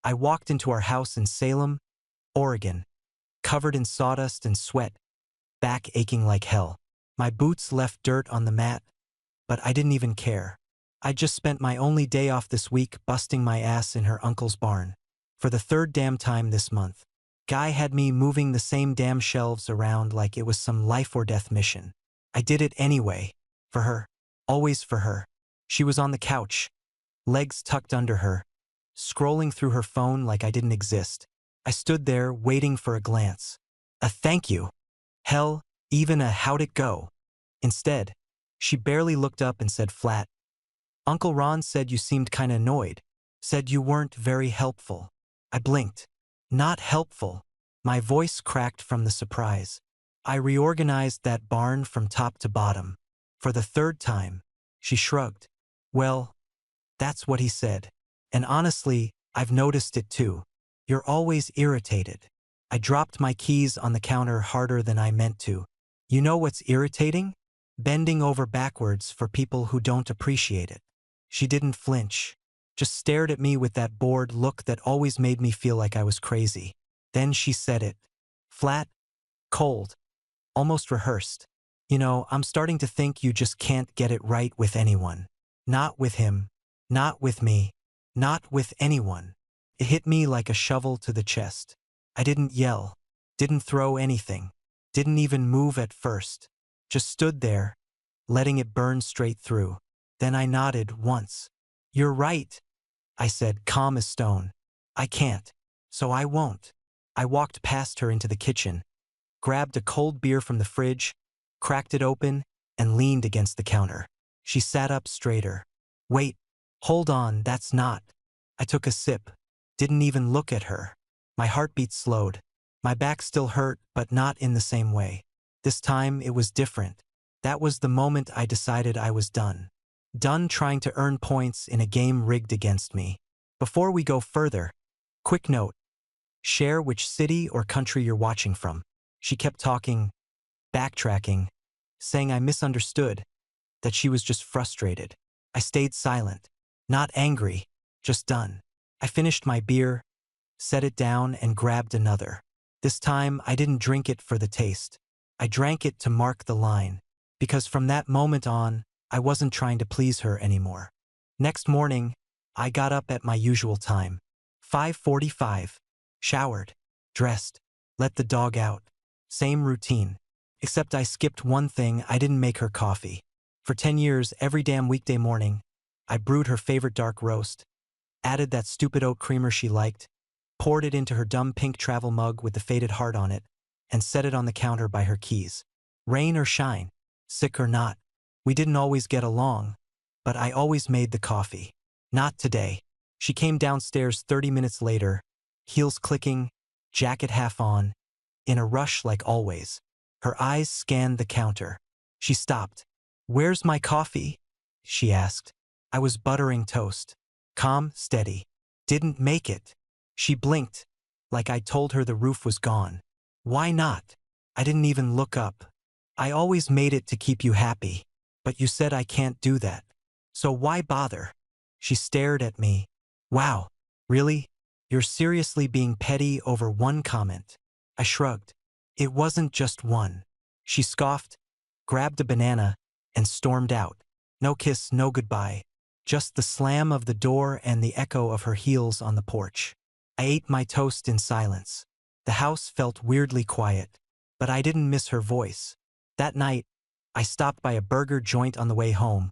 I walked into our house in Salem, Oregon, covered in sawdust and sweat, back aching like hell. My boots left dirt on the mat, but I didn't even care. I just spent my only day off this week busting my ass in her uncle's barn. For the third damn time this month. Guy had me moving the same damn shelves around like it was some life or death mission. I did it anyway. For her. Always for her. She was on the couch, legs tucked under her, scrolling through her phone like I didn't exist. I stood there waiting for a glance. A thank you. Hell, even a how'd it go. Instead, she barely looked up and said flat, "Uncle Ron said you seemed kinda annoyed. Said you weren't very helpful." I blinked. Not helpful. My voice cracked from the surprise. I reorganized that barn from top to bottom. For the third time. She shrugged. Well, that's what he said. And honestly, I've noticed it too. You're always irritated. I dropped my keys on the counter harder than I meant to. You know what's irritating? Bending over backwards for people who don't appreciate it. She didn't flinch. Just stared at me with that bored look that always made me feel like I was crazy. Then she said it. Flat, cold, almost rehearsed. You know, I'm starting to think you just can't get it right with anyone. Not with him. Not with me. Not with anyone. It hit me like a shovel to the chest. I didn't yell. Didn't throw anything. Didn't even move at first. Just stood there, letting it burn straight through. Then I nodded once. You're right, I said, calm as stone. I can't. So I won't. I walked past her into the kitchen, grabbed a cold beer from the fridge, cracked it open, and leaned against the counter. She sat up straighter. Wait, hold on, that's not. I took a sip. Didn't even look at her. My heartbeat slowed. My back still hurt, but not in the same way. This time it was different. That was the moment I decided I was done. Done trying to earn points in a game rigged against me. Before we go further, quick note. Share which city or country you're watching from. She kept talking, backtracking, saying I misunderstood, that she was just frustrated. I stayed silent. Not angry, just done. I finished my beer, set it down, and grabbed another. This time I didn't drink it for the taste. I drank it to mark the line, because from that moment on, I wasn't trying to please her anymore. Next morning, I got up at my usual time. 5:45. Showered, dressed, let the dog out. Same routine. Except I skipped one thing. I didn't make her coffee. For 10 years, every damn weekday morning, I brewed her favorite dark roast, added that stupid oat creamer she liked, poured it into her dumb pink travel mug with the faded heart on it, and set it on the counter by her keys. Rain or shine, sick or not. We didn't always get along, but I always made the coffee. Not today. She came downstairs 30 minutes later, heels clicking, jacket half on, in a rush like always. Her eyes scanned the counter. She stopped. Where's my coffee? She asked. I was buttering toast. Calm, steady. Didn't make it. She blinked, like I told her the roof was gone. Why not? I didn't even look up. I always made it to keep you happy. But you said I can't do that. So why bother? She stared at me. Wow, really? You're seriously being petty over one comment? I shrugged. It wasn't just one. She scoffed, grabbed a banana, and stormed out. No kiss, no goodbye. Just the slam of the door and the echo of her heels on the porch. I ate my toast in silence. The house felt weirdly quiet, but I didn't miss her voice. That night, I stopped by a burger joint on the way home,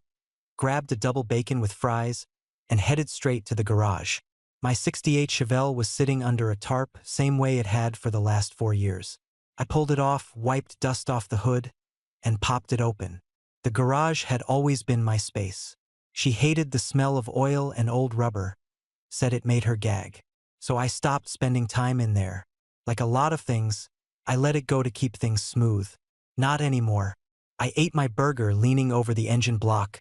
grabbed a double bacon with fries, and headed straight to the garage. My '68 Chevelle was sitting under a tarp, same way it had for the last 4 years. I pulled it off, wiped dust off the hood, and popped it open. The garage had always been my space. She hated the smell of oil and old rubber, said it made her gag. So I stopped spending time in there. Like a lot of things, I let it go to keep things smooth. Not anymore. I ate my burger leaning over the engine block,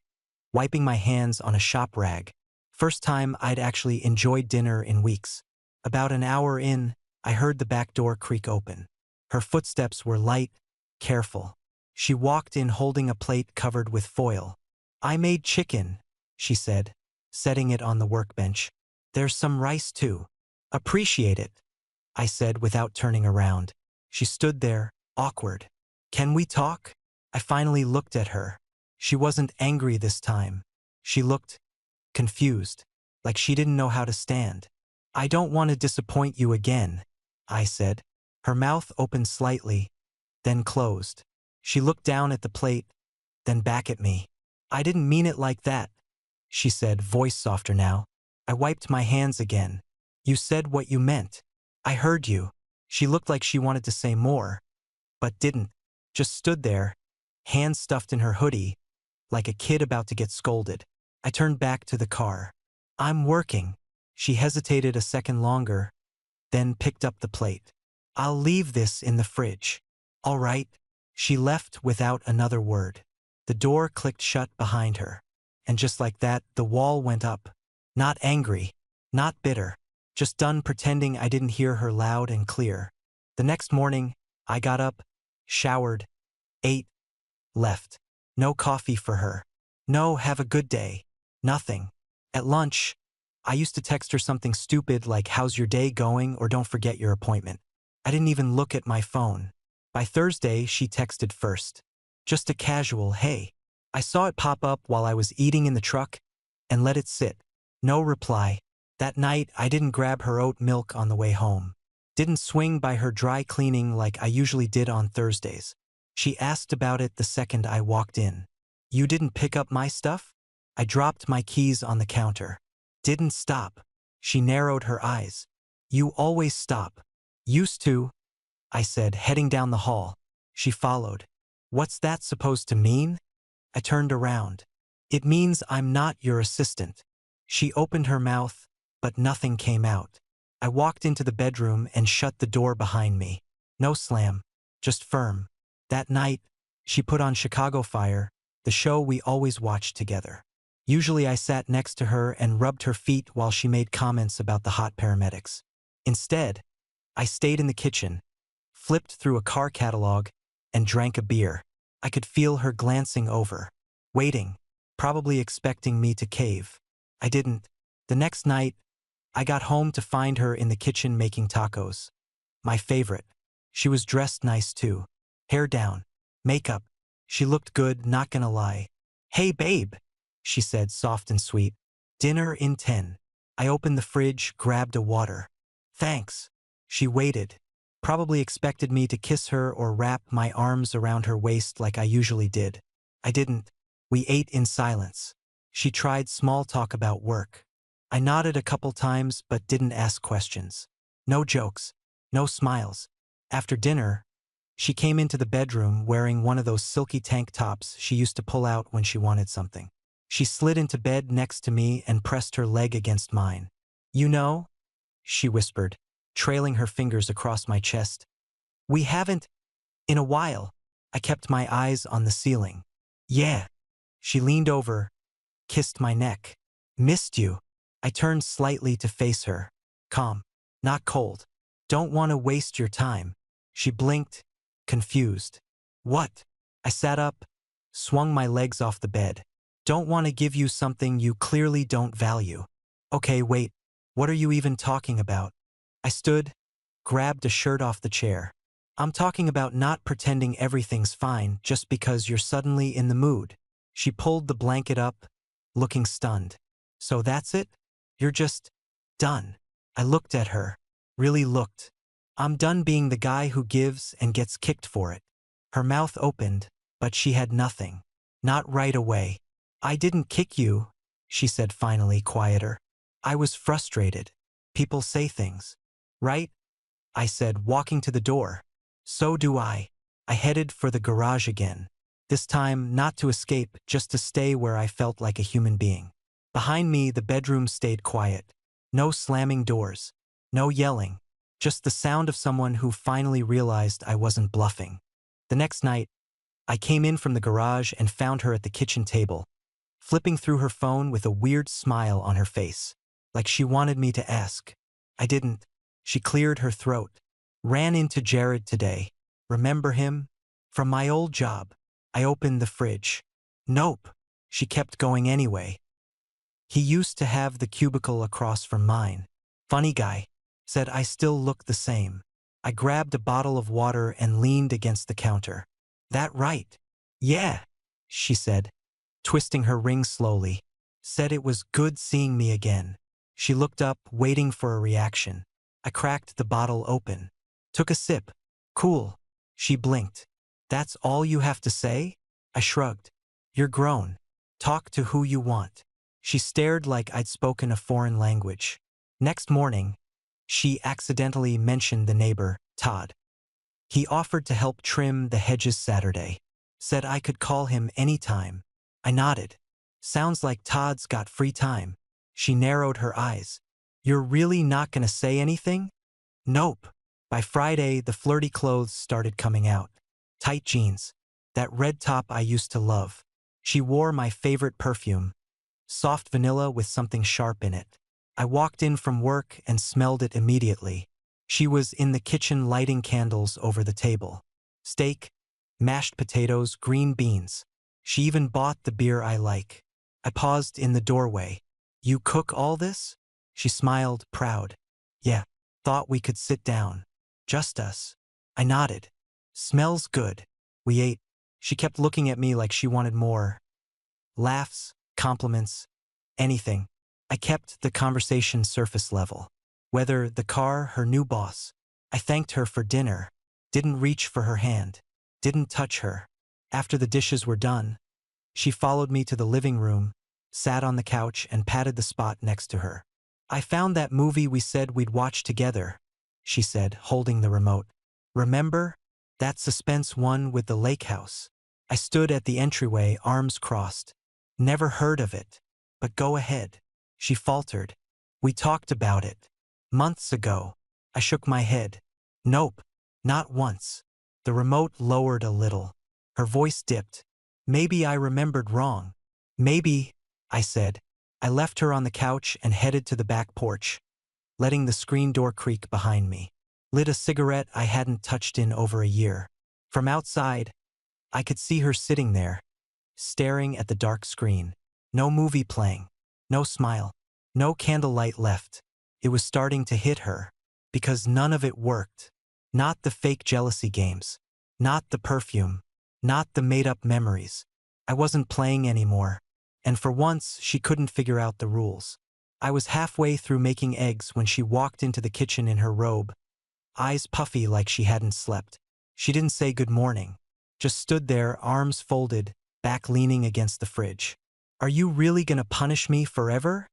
wiping my hands on a shop rag. First time I'd actually enjoyed dinner in weeks. About an hour in, I heard the back door creak open. Her footsteps were light, careful. She walked in holding a plate covered with foil. I made chicken, she said, setting it on the workbench. There's some rice too. Appreciate it, I said without turning around. She stood there, awkward. Can we talk? I finally looked at her. She wasn't angry this time. She looked confused, like she didn't know how to stand. I don't want to disappoint you again, I said. Her mouth opened slightly, then closed. She looked down at the plate, then back at me. I didn't mean it like that, she said, voice softer now. I wiped my hands again. You said what you meant. I heard you. She looked like she wanted to say more, but didn't. Just stood there, hands stuffed in her hoodie, like a kid about to get scolded. I turned back to the car. I'm working. She hesitated a second longer, then picked up the plate. I'll leave this in the fridge. All right. She left without another word. The door clicked shut behind her. And just like that, the wall went up. Not angry, not bitter, just done pretending I didn't hear her loud and clear. The next morning, I got up, showered, ate, left. No coffee for her. No, have a good day. Nothing. At lunch, I used to text her something stupid like, how's your day going, or don't forget your appointment. I didn't even look at my phone. By Thursday, she texted first. Just a casual, hey. I saw it pop up while I was eating in the truck and let it sit. No reply. That night, I didn't grab her oat milk on the way home. Didn't swing by her dry cleaning like I usually did on Thursdays. She asked about it the second I walked in. You didn't pick up my stuff? I dropped my keys on the counter. Didn't stop. She narrowed her eyes. You always stop. Used to, I said, heading down the hall. She followed. What's that supposed to mean? I turned around. It means I'm not your assistant. She opened her mouth, but nothing came out. I walked into the bedroom and shut the door behind me. No slam, just firm. That night, she put on Chicago Fire, the show we always watched together. Usually I sat next to her and rubbed her feet while she made comments about the hot paramedics. Instead, I stayed in the kitchen, flipped through a car catalog, and drank a beer. I could feel her glancing over, waiting, probably expecting me to cave. I didn't. The next night, I got home to find her in the kitchen making tacos. My favorite. She was dressed nice too. Hair down, makeup. She looked good, not gonna lie. Hey babe, she said, soft and sweet. Dinner in 10. I opened the fridge, grabbed a water. Thanks. She waited. Probably expected me to kiss her or wrap my arms around her waist like I usually did. I didn't. We ate in silence. She tried small talk about work. I nodded a couple times but didn't ask questions. No jokes. No smiles. After dinner, she came into the bedroom wearing one of those silky tank tops she used to pull out when she wanted something. She slid into bed next to me and pressed her leg against mine. You know, she whispered, trailing her fingers across my chest. We haven't, in a while. I kept my eyes on the ceiling. Yeah. She leaned over, kissed my neck. Missed you. I turned slightly to face her. Calm, not cold. Don't want to waste your time. She blinked, confused. What? I sat up, swung my legs off the bed. Don't want to give you something you clearly don't value. Okay, wait. What are you even talking about? I stood, grabbed a shirt off the chair. I'm talking about not pretending everything's fine just because you're suddenly in the mood. She pulled the blanket up, looking stunned. So that's it? You're just done. I looked at her, really looked. I'm done being the guy who gives and gets kicked for it. Her mouth opened, but she had nothing. Not right away. I didn't kick you, she said finally, quieter. I was frustrated. People say things. Right? I said, walking to the door. So do I. I headed for the garage again. This time, not to escape, just to stay where I felt like a human being. Behind me, the bedroom stayed quiet. No slamming doors. No yelling. Just the sound of someone who finally realized I wasn't bluffing. The next night, I came in from the garage and found her at the kitchen table, flipping through her phone with a weird smile on her face, like she wanted me to ask. I didn't. She cleared her throat. Ran into Jared today. Remember him? From my old job. I opened the fridge. Nope. She kept going anyway. He used to have the cubicle across from mine. Funny guy. said I still looked the same. I grabbed a bottle of water and leaned against the counter. That right? Yeah, she said, twisting her ring slowly. Said it was good seeing me again. She looked up, waiting for a reaction. I cracked the bottle open. Took a sip. Cool. She blinked. That's all you have to say? I shrugged. You're grown. Talk to who you want. She stared like I'd spoken a foreign language. Next morning, she accidentally mentioned the neighbor, Todd. He offered to help trim the hedges Saturday. Said I could call him anytime. I nodded. Sounds like Todd's got free time. She narrowed her eyes. You're really not gonna say anything? Nope. By Friday, the flirty clothes started coming out. Tight jeans. That red top I used to love. She wore my favorite perfume. Soft vanilla with something sharp in it. I walked in from work and smelled it immediately. She was in the kitchen lighting candles over the table. Steak, mashed potatoes, green beans. She even bought the beer I like. I paused in the doorway. You cook all this? She smiled, proud. Yeah. Thought we could sit down. Just us. I nodded. Smells good. We ate. She kept looking at me like she wanted more. Laughs, compliments, anything. I kept the conversation surface level. Whether the car, her new boss. I thanked her for dinner. Didn't reach for her hand. Didn't touch her. After the dishes were done, she followed me to the living room, sat on the couch and patted the spot next to her. I found that movie we said we'd watch together, she said, holding the remote. Remember? That suspense one with the lake house. I stood at the entryway, arms crossed. Never heard of it. But go ahead. She faltered. We talked about it. Months ago. I shook my head. Nope. Not once. The remote lowered a little. Her voice dipped. Maybe I remembered wrong. Maybe, I said. I left her on the couch and headed to the back porch, letting the screen door creak behind me. Lit a cigarette I hadn't touched in over a year. From outside, I could see her sitting there, staring at the dark screen. No movie playing. No smile. No candlelight left. It was starting to hit her. Because none of it worked. Not the fake jealousy games. Not the perfume. Not the made-up memories. I wasn't playing anymore. And for once, she couldn't figure out the rules. I was halfway through making eggs when she walked into the kitchen in her robe, eyes puffy like she hadn't slept. She didn't say good morning. Just stood there, arms folded, back leaning against the fridge. Are you really gonna punish me forever?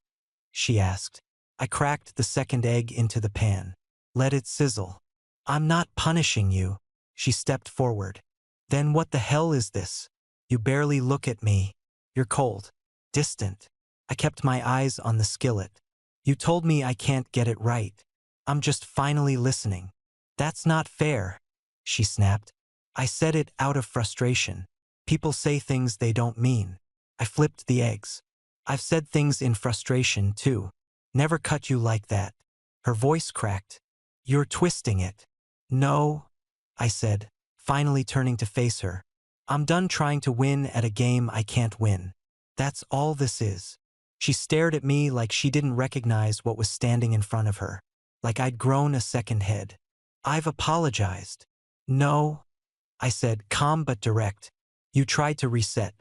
She asked. I cracked the second egg into the pan. Let it sizzle. I'm not punishing you. She stepped forward. Then what the hell is this? You barely look at me. You're cold. Distant. I kept my eyes on the skillet. You told me I can't get it right. I'm just finally listening. That's not fair, she snapped. I said it out of frustration. People say things they don't mean. I flipped the eggs. I've said things in frustration, too. Never cut you like that. Her voice cracked. You're twisting it. No, I said, finally turning to face her. I'm done trying to win at a game I can't win. That's all this is. She stared at me like she didn't recognize what was standing in front of her. Like I'd grown a second head. I've apologized. No, I said, calm but direct. You tried to reset.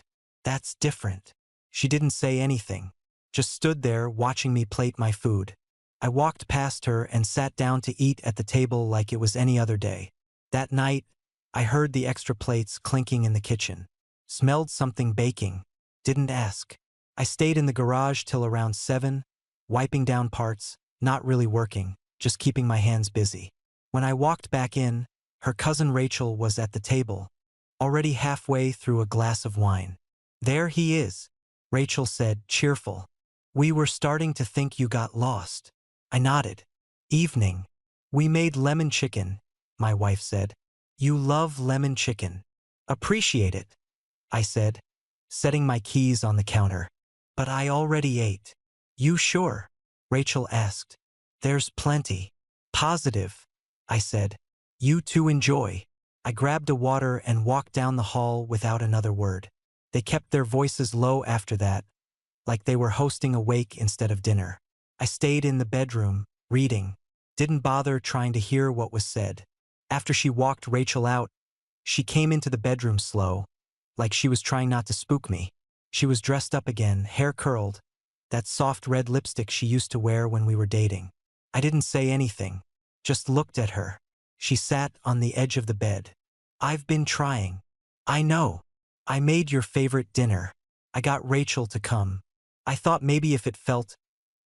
That's different. She didn't say anything. Just stood there watching me plate my food. I walked past her and sat down to eat at the table like it was any other day. That night, I heard the extra plates clinking in the kitchen. Smelled something baking. Didn't ask. I stayed in the garage till around 7, wiping down parts, not really working, just keeping my hands busy. When I walked back in, her cousin Rachel was at the table, already halfway through a glass of wine. There he is, Rachel said, cheerful. We were starting to think you got lost. I nodded. Evening. We made lemon chicken, my wife said. You love lemon chicken. Appreciate it, I said, setting my keys on the counter. But I already ate. You sure? Rachel asked. There's plenty. Positive, I said. You two enjoy. I grabbed a water and walked down the hall without another word. They kept their voices low after that, like they were hosting a wake instead of dinner. I stayed in the bedroom, reading. Didn't bother trying to hear what was said. After she walked Rachel out, she came into the bedroom slow, like she was trying not to spook me. She was dressed up again, hair curled, that soft red lipstick she used to wear when we were dating. I didn't say anything, just looked at her. She sat on the edge of the bed. I've been trying. I know. I made your favorite dinner. I got Rachel to come. I thought maybe if it felt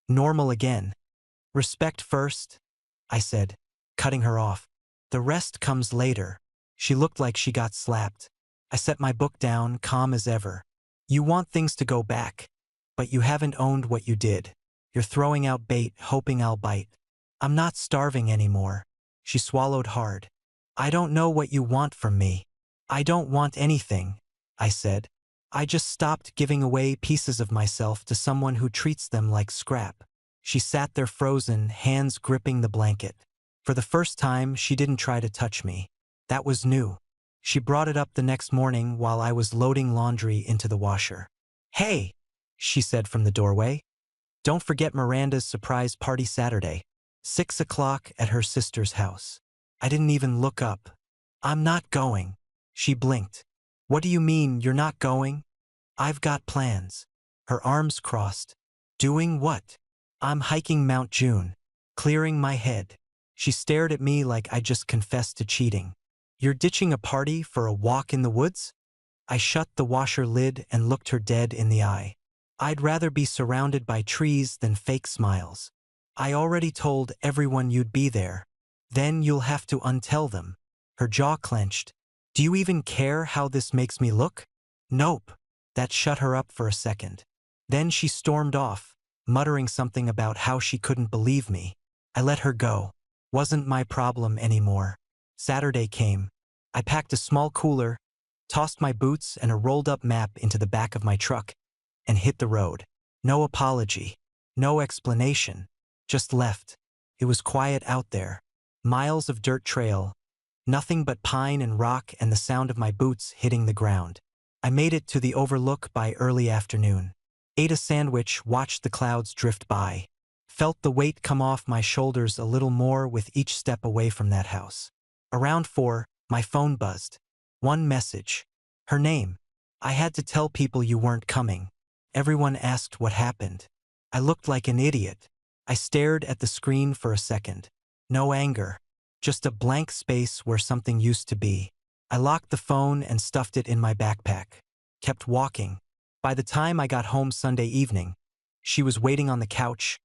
normal again. Respect first, I said, cutting her off. The rest comes later. She looked like she got slapped. I set my book down, calm as ever. You want things to go back, but you haven't owned what you did. You're throwing out bait, hoping I'll bite. I'm not starving anymore. She swallowed hard. I don't know what you want from me. I don't want anything, I said. I just stopped giving away pieces of myself to someone who treats them like scrap. She sat there frozen, hands gripping the blanket. For the first time, she didn't try to touch me. That was new. She brought it up the next morning while I was loading laundry into the washer. Hey, she said from the doorway. Don't forget Miranda's surprise party Saturday. 6 o'clock at her sister's house. I didn't even look up. I'm not going. She blinked. What do you mean you're not going? I've got plans. Her arms crossed. Doing what? I'm hiking Mount June. Clearing my head. She stared at me like I just confessed to cheating. You're ditching a party for a walk in the woods? I shut the washer lid and looked her dead in the eye. I'd rather be surrounded by trees than fake smiles. I already told everyone you'd be there. Then you'll have to untell them. Her jaw clenched. Do you even care how this makes me look? Nope. That shut her up for a second. Then she stormed off, muttering something about how she couldn't believe me. I let her go. Wasn't my problem anymore. Saturday came. I packed a small cooler, tossed my boots and a rolled-up map into the back of my truck, and hit the road. No apology. No explanation. Just left. It was quiet out there. Miles of dirt trail. Nothing but pine and rock and the sound of my boots hitting the ground. I made it to the overlook by early afternoon. Ate a sandwich, watched the clouds drift by. Felt the weight come off my shoulders a little more with each step away from that house. Around 4, my phone buzzed. One message. Her name. I had to tell people you weren't coming. Everyone asked what happened. I looked like an idiot. I stared at the screen for a second. No anger. Just a blank space where something used to be. I locked the phone and stuffed it in my backpack. Kept walking. By the time I got home Sunday evening, she was waiting on the couch,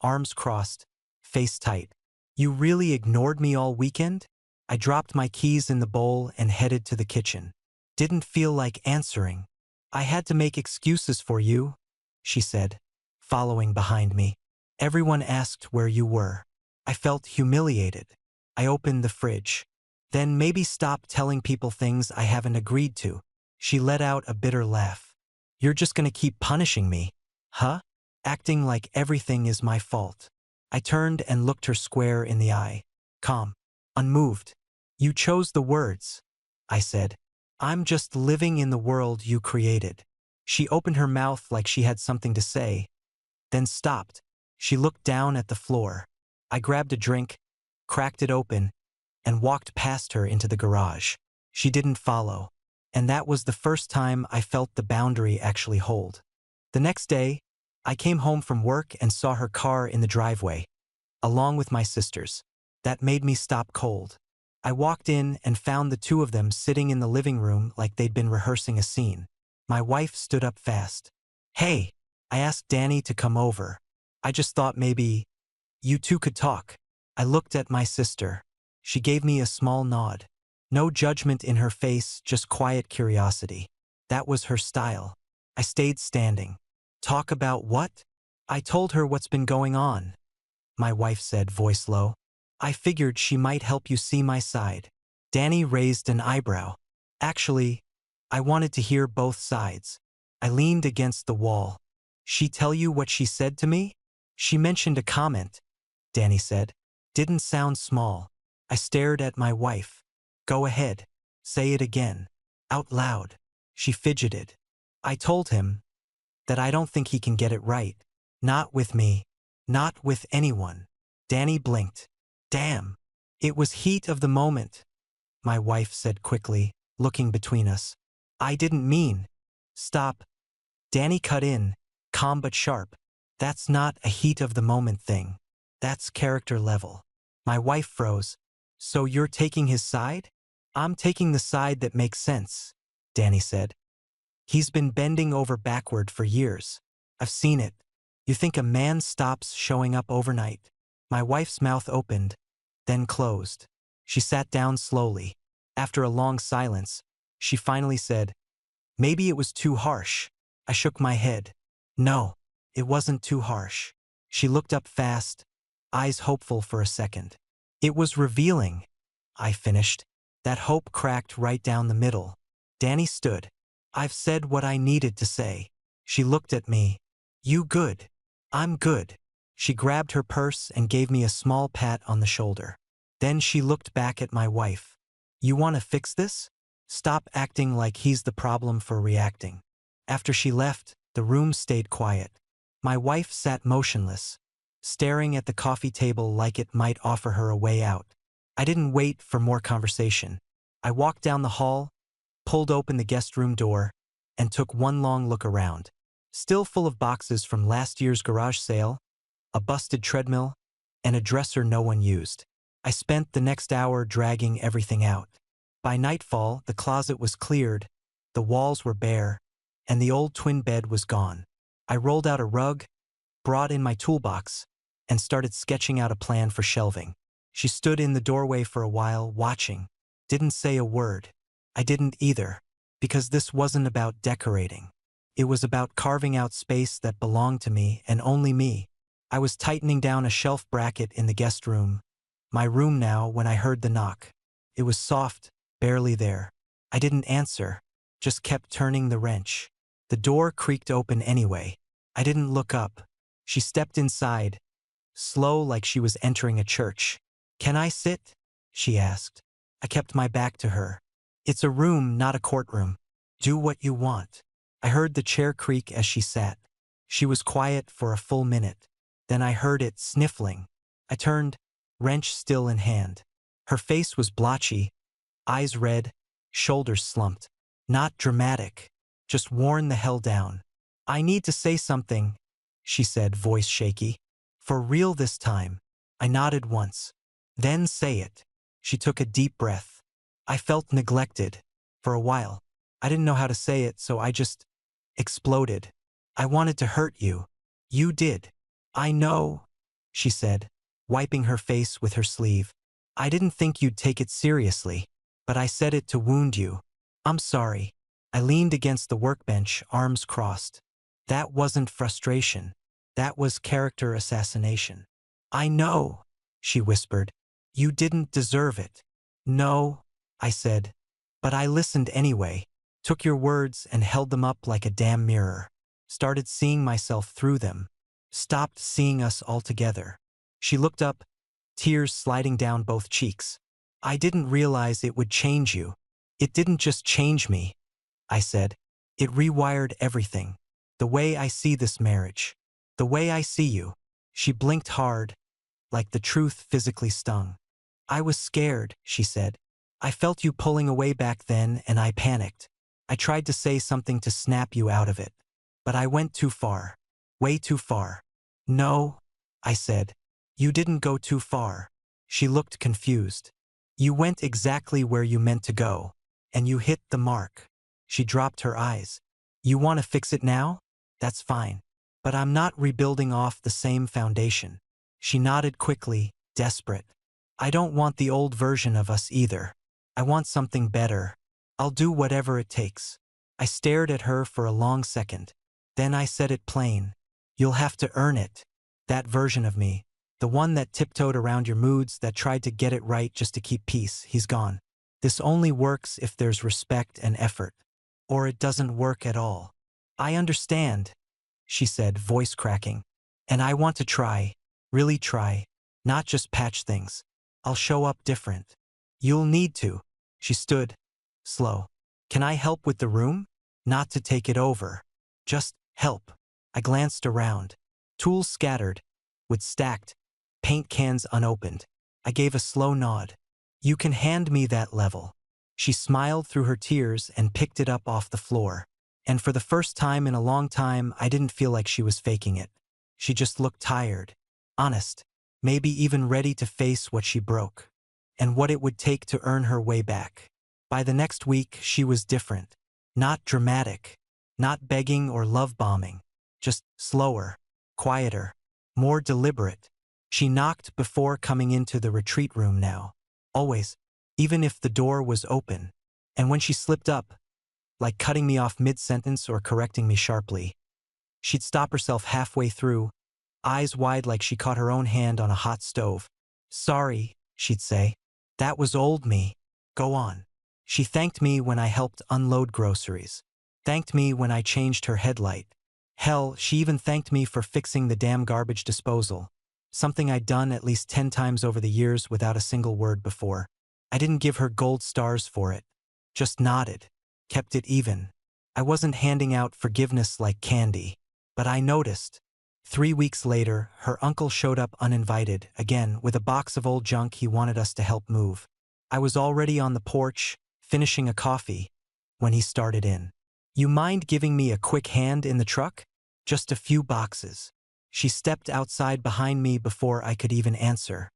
arms crossed, face tight. You really ignored me all weekend? I dropped my keys in the bowl and headed to the kitchen. Didn't feel like answering. I had to make excuses for you, she said, following behind me. Everyone asked where you were. I felt humiliated. I opened the fridge. Then maybe stop telling people things I haven't agreed to. She let out a bitter laugh. You're just gonna keep punishing me, huh? Acting like everything is my fault. I turned and looked her square in the eye. Calm. Unmoved. You chose the words, I said. I'm just living in the world you created. She opened her mouth like she had something to say, then stopped. She looked down at the floor. I grabbed a drink, cracked it open, and walked past her into the garage. She didn't follow, and that was the first time I felt the boundary actually hold. The next day, I came home from work and saw her car in the driveway, along with my sister's. That made me stop cold. I walked in and found the two of them sitting in the living room like they'd been rehearsing a scene. My wife stood up fast. Hey, I asked Danny to come over. I just thought maybe you two could talk. I looked at my sister. She gave me a small nod. No judgment in her face, just quiet curiosity. That was her style. I stayed standing. Talk about what? I told her what's been going on, my wife said, voice low. I figured she might help you see my side. Danny raised an eyebrow. Actually, I wanted to hear both sides. I leaned against the wall. She tell you what she said to me? She mentioned a comment, Danny said. Didn't sound small. I stared at my wife. Go ahead. Say it again. Out loud. She fidgeted. I told him that I don't think he can get it right. Not with me. Not with anyone. Danny blinked. Damn. It was heat of the moment, my wife said quickly, looking between us. I didn't mean. Stop. Danny cut in, calm but sharp. That's not a heat of the moment thing. That's character level. My wife froze. So you're taking his side? I'm taking the side that makes sense, Danny said. He's been bending over backward for years. I've seen it. You think a man stops showing up overnight? My wife's mouth opened, then closed. She sat down slowly. After a long silence, she finally said, maybe it was too harsh. I shook my head. No, it wasn't too harsh. She looked up fast, eyes hopeful for a second. It was revealing, I finished. That hope cracked right down the middle. Danny stood. I've said what I needed to say. She looked at me. You good? I'm good. She grabbed her purse and gave me a small pat on the shoulder. Then she looked back at my wife. You want to fix this? Stop acting like he's the problem for reacting. After she left, the room stayed quiet. My wife sat motionless, staring at the coffee table like it might offer her a way out. I didn't wait for more conversation. I walked down the hall, pulled open the guest room door, and took one long look around. Still full of boxes from last year's garage sale, a busted treadmill, and a dresser no one used. I spent the next hour dragging everything out. By nightfall, the closet was cleared, the walls were bare, and the old twin bed was gone. I rolled out a rug, brought in my toolbox, and started sketching out a plan for shelving. She stood in the doorway for a while, watching. Didn't say a word. I didn't either, because this wasn't about decorating. It was about carving out space that belonged to me and only me. I was tightening down a shelf bracket in the guest room, my room now, when I heard the knock. It was soft, barely there. I didn't answer, just kept turning the wrench. The door creaked open anyway. I didn't look up. She stepped inside, slow like she was entering a church. Can I sit? She asked. I kept my back to her. It's a room, not a courtroom. Do what you want. I heard the chair creak as she sat. She was quiet for a full minute. Then I heard it sniffling. I turned, wrench still in hand. Her face was blotchy, eyes red, shoulders slumped. Not dramatic, just worn the hell down. I need to say something, she said, voice shaky. For real this time. I nodded once. Then say it. She took a deep breath. I felt neglected. For a while. I didn't know how to say it, so I just exploded. I wanted to hurt you. You did. I know, she said, wiping her face with her sleeve. I didn't think you'd take it seriously, but I said it to wound you. I'm sorry. I leaned against the workbench, arms crossed. That wasn't frustration. That was character assassination. I know, she whispered. You didn't deserve it. No, I said. But I listened anyway. Took your words and held them up like a damn mirror. Started seeing myself through them. Stopped seeing us all together. She looked up, tears sliding down both cheeks. I didn't realize it would change you. It didn't just change me, I said. It rewired everything. The way I see this marriage. The way I see you. She blinked hard, like the truth physically stung. I was scared, she said. I felt you pulling away back then and I panicked. I tried to say something to snap you out of it. But I went too far. Way too far. No, I said. You didn't go too far. She looked confused. You went exactly where you meant to go. And you hit the mark. She dropped her eyes. You want to fix it now? That's fine. But I'm not rebuilding off the same foundation. She nodded quickly, desperate. I don't want the old version of us either. I want something better. I'll do whatever it takes. I stared at her for a long second. Then I said it plain. You'll have to earn it. That version of me, the one that tiptoed around your moods, that tried to get it right just to keep peace, he's gone. This only works if there's respect and effort. Or it doesn't work at all. I understand, she said, voice cracking. And I want to try, really try, not just patch things. I'll show up different. You'll need to. She stood, slow. Can I help with the room? Not to take it over. Just help. I glanced around. Tools scattered, with stacked, paint cans unopened. I gave a slow nod. You can hand me that level. She smiled through her tears and picked it up off the floor. And for the first time in a long time, I didn't feel like she was faking it. She just looked tired, honest, maybe even ready to face what she broke, and what it would take to earn her way back. By the next week, she was different. Not dramatic, not begging or love-bombing, just slower, quieter, more deliberate. She knocked before coming into the retreat room now. Always, even if the door was open. And when she slipped up, like cutting me off mid-sentence or correcting me sharply, she'd stop herself halfway through, eyes wide like she caught her own hand on a hot stove. Sorry, she'd say. That was old me. Go on. She thanked me when I helped unload groceries. Thanked me when I changed her headlight. Hell, she even thanked me for fixing the damn garbage disposal. Something I'd done at least 10 times over the years without a single word before. I didn't give her gold stars for it. Just nodded. Kept it even. I wasn't handing out forgiveness like candy. But I noticed. 3 weeks later, her uncle showed up uninvited, again, with a box of old junk he wanted us to help move. I was already on the porch, finishing a coffee, when he started in. You mind giving me a quick hand in the truck? Just a few boxes. She stepped outside behind me before I could even answer.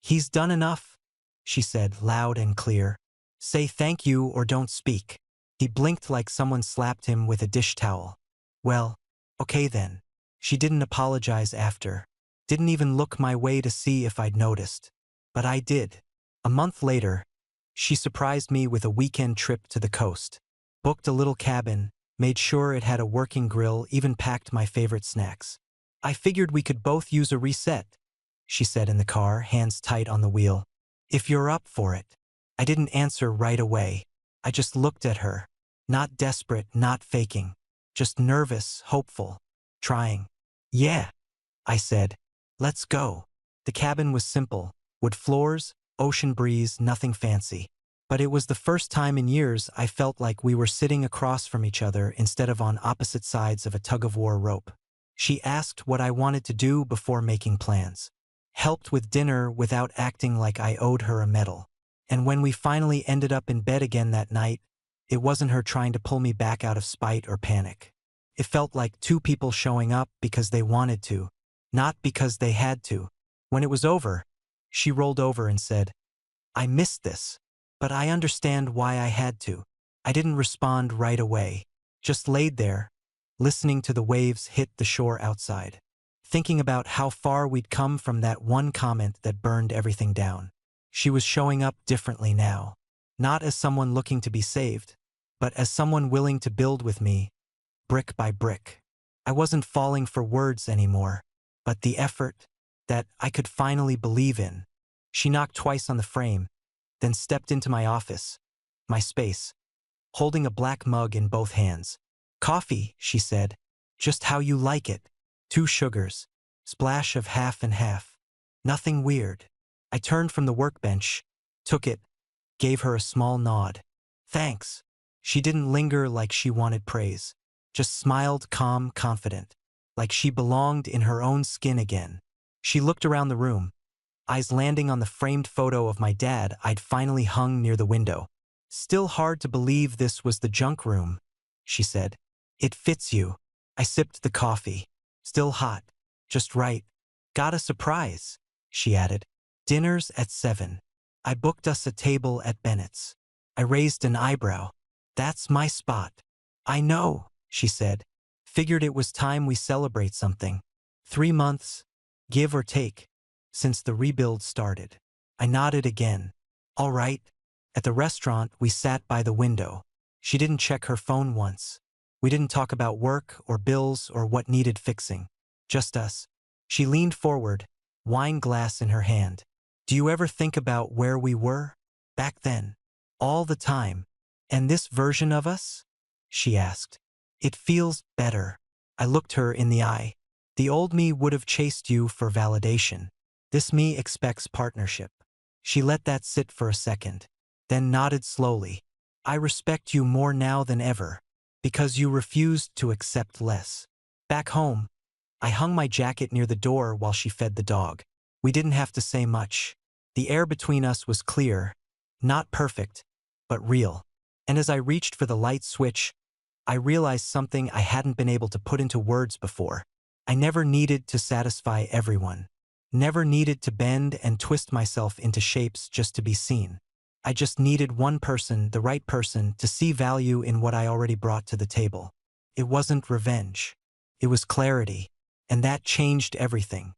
He's done enough, she said, loud and clear. Say thank you or don't speak. He blinked like someone slapped him with a dish towel. Well, okay then. She didn't apologize after. Didn't even look my way to see if I'd noticed. But I did. A month later, she surprised me with a weekend trip to the coast. Booked a little cabin, made sure it had a working grill, even packed my favorite snacks. I figured we could both use a reset, she said in the car, hands tight on the wheel. If you're up for it. I didn't answer right away. I just looked at her. Not desperate, not faking. Just nervous, hopeful. Trying. Yeah, I said. Let's go. The cabin was simple. Wood floors, ocean breeze, nothing fancy. But it was the first time in years I felt like we were sitting across from each other instead of on opposite sides of a tug-of-war rope. She asked what I wanted to do before making plans. Helped with dinner without acting like I owed her a medal. And when we finally ended up in bed again that night, it wasn't her trying to pull me back out of spite or panic. It felt like two people showing up because they wanted to, not because they had to. When it was over, she rolled over and said, I missed this, but I understand why I had to. I didn't respond right away, just laid there, listening to the waves hit the shore outside, thinking about how far we'd come from that one comment that burned everything down. She was showing up differently now, not as someone looking to be saved, but as someone willing to build with me, brick by brick. I wasn't falling for words anymore, but the effort that I could finally believe in. She knocked twice on the frame, then stepped into my office, my space, holding a black mug in both hands. Coffee, she said, just how you like it. 2 sugars, splash of half and half. Nothing weird. I turned from the workbench, took it, gave her a small nod. Thanks. She didn't linger like she wanted praise, just smiled calm, confident, like she belonged in her own skin again. She looked around the room, eyes landing on the framed photo of my dad I'd finally hung near the window. Still hard to believe this was the junk room, she said. It fits you. I sipped the coffee. Still hot. Just right. Got a surprise, she added. Dinner's at 7. I booked us a table at Bennett's. I raised an eyebrow. That's my spot. I know, she said. Figured it was time we celebrate something. 3 months, give or take, since the rebuild started. I nodded again. All right. At the restaurant, we sat by the window. She didn't check her phone once. We didn't talk about work or bills or what needed fixing. Just us. She leaned forward, wine glass in her hand. Do you ever think about where we were? Back then. All the time. And this version of us? She asked. It feels better. I looked her in the eye. The old me would have chased you for validation. This me expects partnership. She let that sit for a second, then nodded slowly. I respect you more now than ever, because you refused to accept less. Back home, I hung my jacket near the door while she fed the dog. We didn't have to say much. The air between us was clear, not perfect, but real. And as I reached for the light switch, I realized something I hadn't been able to put into words before. I never needed to satisfy everyone. Never needed to bend and twist myself into shapes just to be seen. I just needed one person, the right person, to see value in what I already brought to the table. It wasn't revenge. It was clarity. And that changed everything.